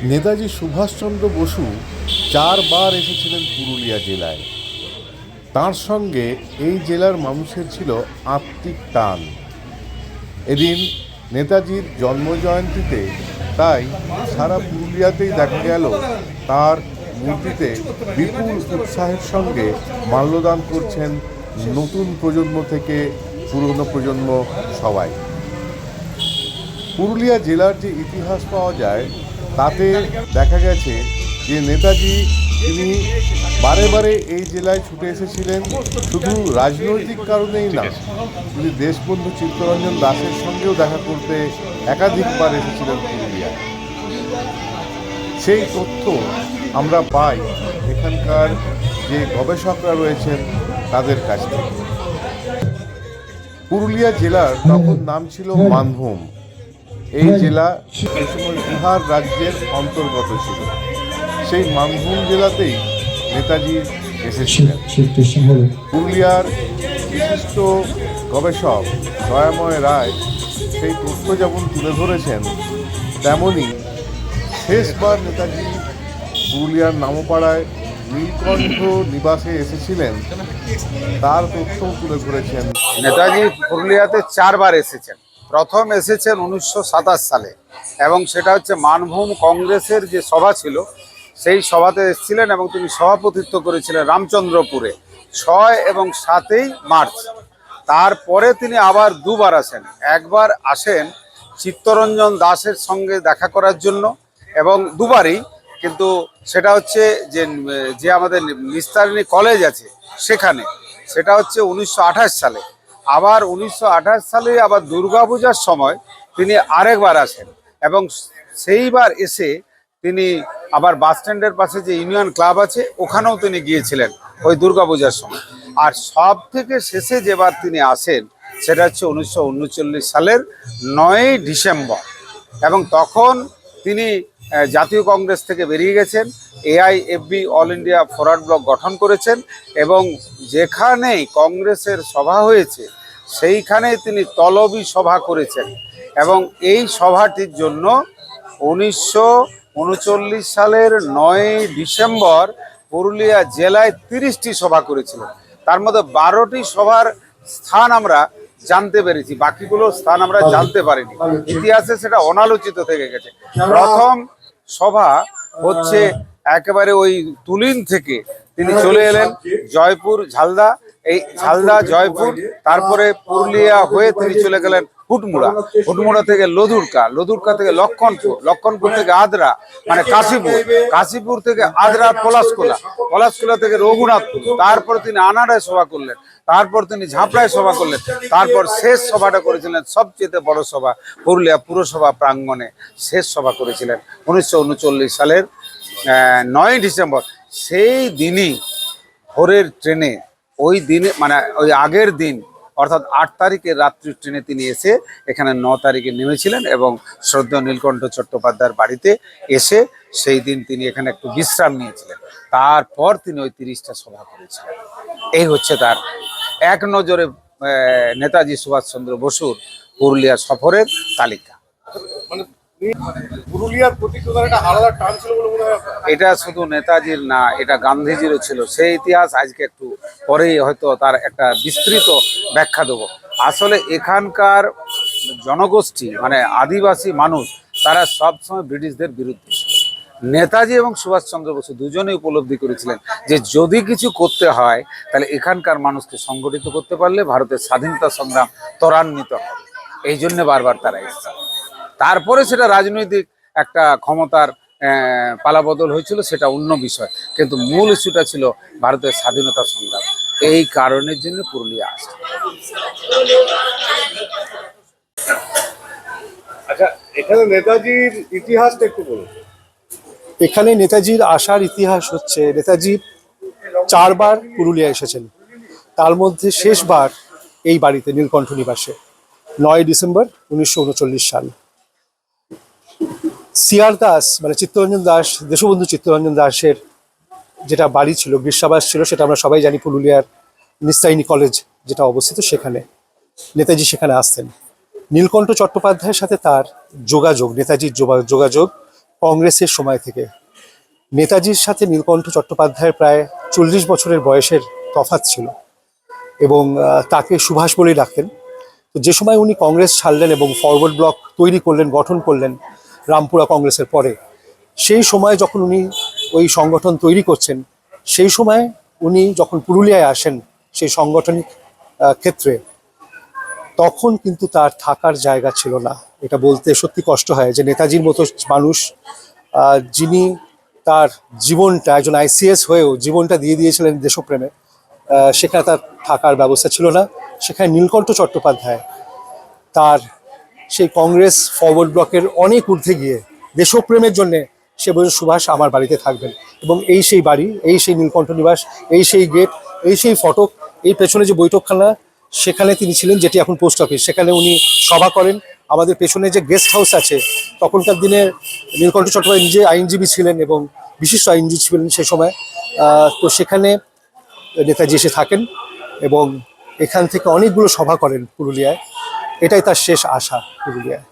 নেতাজি সুভাষচন্দ্র বসু 4 বার এসেছিলেন পুরুলিয়া জেলায়। তার সঙ্গে এই জেলার মানুষের ছিল আত্মিক টান। এদিন নেতাজির জন্মজয়ন্তীতে তাই সারা পুরুলিয়াতেই দেখা গেল তার মূর্তিতে বিপুল উৎসাহের সঙ্গে মাল্যদান করছেন নতুন প্রজন্ম থেকে পুরনো প্রজন্ম সবাই। পুরুলিয়া জেলার যে ইতিহাস পাওয়া যায় তাতে দেখা গেছে যে নেতাজি তিনি বারে বারে এই জেলায় ছুটে এসেছিলেন শুধু রাজনৈতিক কারণেই না, তিনি দেশবন্ধু চিত্তরঞ্জন দাসের সঙ্গেও দেখা করতে একাধিকবার এসেছিলেন পুরুলিয়ায়। সেই তথ্য আমরা পাই এখানকার যে গবেষকরা রয়েছেন তাদের কাছ থেকে। পুরুলিয়া জেলার তখন নাম ছিল মানভূম। এই জেলা এই সময় বিহার রাজ্যের অন্তর্গত ছিল। সেই মানভূম জেলাতেই নেতাজি এসেছিলেন। পুরুলিয়ার বিশিষ্ট গবেষক দয়াময় রায় সেই তথ্য যেমন তুলে ধরেছেন, তেমনি শেষবার নেতাজি পুরুলিয়ার নামপাড়ায় নীলকণ্ঠ নিবাসে এসেছিলেন তার তথ্যও তুলে ধরেছেন। নেতাজি পুরুলিয়াতে 4 বার এসেছেন। প্রথম এসেছেন 1927 সালে, এবং সেটা হচ্ছে মানভূম কংগ্রেসের যে সভা ছিল সেই সভাতে এসেছিলেন, এবং তিনি সভাপতিত্ব করেছিলেন রামচন্দ্রপুরে 6 এবং 7 মার্চ। তারপরে তিনি আবার 2 বার আসেন। একবার আসেন চিত্তরঞ্জন দাসের সঙ্গে দেখা করার জন্য, এবং 2বারই, কিন্তু সেটা হচ্ছে যে আমাদের নিস্তারিণী কলেজ আছে সেখানে, সেটা হচ্ছে 1928 সালে। আবার 1928 সালে আবার দুর্গাপূজার সময় তিনি আরেকবার আসেন, এবং সেইবার এসে তিনি আবার বাস স্ট্যান্ডের পাশে যে ইউনিয়ন ক্লাব আছে ওখানেও তিনি গিয়েছিলেন ওই দুর্গাপূজার সময়। আর সব থেকে শেষে যেবার তিনি আসেন সেটা হচ্ছে 1939 সালের 9ই ডিসেম্বর, এবং তখন তিনি জাতীয় কংগ্রেস থেকে বেরিয়ে গেছেন, AIFB all India forward block গঠন করেছেন, এবং যেখানেই কংগ্রেসের সভা হয়েছে সেইখানেই তিনি তলবি সভা করেছেন। এবং এই সভাটির জন্য 1939 সালের 9ই ডিসেম্বর পুরুলিয়া জেলায় 30টি সভা করেছিলেন। তার মধ্যে 12টি সভার স্থান আমরা জানতে পেরেছি, বাকিগুলোর স্থান আমরা জানতে পারিনি। ইতিহাসে সেটা অনালোচিত থেকে গেছে। প্রথম সভা হচ্ছে একেবারে ওই তুলিন থেকে তিনি চলে এলেন জয়পুর, ঝালদা, এই ঝালদা জয়পুর, তারপরে পুরুলিয়া হয়ে তিনি চলে গেলেন হুটমুড়া, হুটমুড়া থেকে লদুরকা, লদুরকা থেকে লক্ষণপুর, লক্ষণপুর থেকে আদ্রা মানে কাশীপুর, কাশীপুর থেকে আদ্রা পলাশকোলা, পলাশকোলা থেকে রঘুনাথপুর, তারপর তিনি আনাড়ায় সভা করলেন, তারপর তিনি ঝাঁপড়ায় সভা করলেন, তারপর শেষ সভাটা করেছিলেন সবচেয়ে বড় সভা পুরুলিয়া পুরসভা প্রাঙ্গণে শেষ সভা করেছিলেন 1939 সালের 9ই ডিসেম্বর। সেই দিনই ভোরের ট্রেনে, ওই দিনে মানে ওই আগের দিন অর্থাৎ 8 তারিখের রাত্রির ট্রেনে তিনি এসে এখানে 9 তারিখে নেমেছিলেন, এবং শ্রদ্ধেয় নীলকণ্ঠ চট্টোপাধ্যায়ের বাড়িতে এসে সেই দিন তিনি এখানে একটু বিশ্রাম নিয়েছিলেন। তারপর তিনি ওই 30টা সভা করেছিলেন। এই হচ্ছে তার এক নজরে নেতাজি সুভাষচন্দ্র বসুর পুরুলিয়া সফরের তালিকা। পুরুলিয়ার প্রতি একটা আলাদা টান ছিল বলে মনে হয়। এটা শুধু নেতাজির না, এটা গান্ধীজিরও ছিল। সেই ইতিহাস আজকে একটু পরেই হয়তো তার একটা বিস্তৃত ব্যাখ্যা দেবো। আসলে এখানকার জনগোষ্ঠী মানে আদিবাসী মানুষ, তারা সবসময় ব্রিটিশদের বিরুদ্ধে ছিল। নেতাজি এবং সুভাষচন্দ্র বসু দুজনেই উপলব্ধি করেছিলেন যে যদি কিছু করতে হয় তাহলে এখানকার মানুষকে সংগঠিত করতে পারলে ভারতের স্বাধীনতা সংগ্রাম ত্বরান্বিত হবে। এই জন্য বারবার তারা এসেছে। তারপরে সেটা রাজনৈতিক একটা ক্ষমতার পালাবদল হয়েছিল, সেটা অন্য বিষয়, কিন্তু মূল ইস্যুটা ছিল ভারতের স্বাধীনতা সংগ্রাম। এই কারণের জন্য পুরুলিয়া আসে। আচ্ছা, এখানে নেতাজির ইতিহাসটা একটু বলুন। এখানে নেতাজির আসার ইতিহাস হচ্ছে, নেতাজি 4 বার পুরুলিয়া এসেছেন, তার মধ্যে শেষবার এই বাড়িতে নীলকণ্ঠ নিবাসে 9ই ডিসেম্বর 1939 সাল। সিআর দাস মানে চিত্তরঞ্জন দাস, দেশবন্ধু চিত্তরঞ্জন দাসের যেটা বাড়ি ছিল, গ্রীষ্মাবাস ছিল, সেটা আমরা সবাই জানি পুরুলিয়ার নিস্তারিণী কলেজ যেটা অবস্থিত সেখানে নেতাজি সেখানে আসতেন। নীলকণ্ঠ চট্টোপাধ্যায়ের সাথে তার যোগাযোগ, নেতাজির যোগাযোগ কংগ্রেসের সময় থেকে। নেতাজির সাথে নীলকণ্ঠ চট্টোপাধ্যায়ের প্রায় 40 বছরের বয়সের তফাৎ ছিল এবং তাকে সুভাষ বলেই ডাকতেন। তো যে সময় উনি কংগ্রেস ছাড়লেন এবং ফরওয়ার্ড ব্লক তৈরি করলেন, গঠন করলেন রামপুরা কংগ্রেসের পরে, সেই সময় যখন উনি ওই সংগঠন তৈরি করছেন, সেই সময় উনি যখন পুরুলিয়ায় আসেন সেই সাংগঠনিক ক্ষেত্রে, তখন কিন্তু তার থাকার জায়গা ছিল না। এটা বলতে সত্যি কষ্ট হয় যে নেতাজির মতো মানুষ, যিনি তার জীবনটা, একজন আইসিএস হয়েও জীবনটা দিয়ে দিয়েছিলেন দেশপ্রেমে, সেখানে তার থাকার ব্যবস্থা ছিল না। সেখানে নীলকণ্ঠ চট্টোপাধ্যায় তার সেই কংগ্রেস ফরওয়ার্ড ব্লকের অনেক ঊর্ধ্বে গিয়ে দেশপ্রেমের জন্যে সে বলছে সুভাষ আমার বাড়িতে থাকবেন, এবং এই সেই বাড়ি, এই সেই নীলকণ্ঠ নিবাস, এই সেই গেট, এই সেই ফটক, এই পেছনে যে বৈঠকখানা, সেখানে তিনি ছিলেন, যেটি এখন পোস্ট অফিস, সেখানে উনি সভা করেন। আমাদের পেছনে যে গেস্ট হাউস আছে, তখনকার দিনে নীলকণ্ঠ চট্টোপাধ্যায় নিজে আইনজীবী ছিলেন এবং বিশিষ্ট আইনজীবী ছিলেন সে সময়। তো সেখানে নেতাজি এসে থাকেন এবং এখান থেকে অনেকগুলো সভা করেন পুরুলিয়ায়। এটাই তার শেষ আশা পুরুলিয়ায়।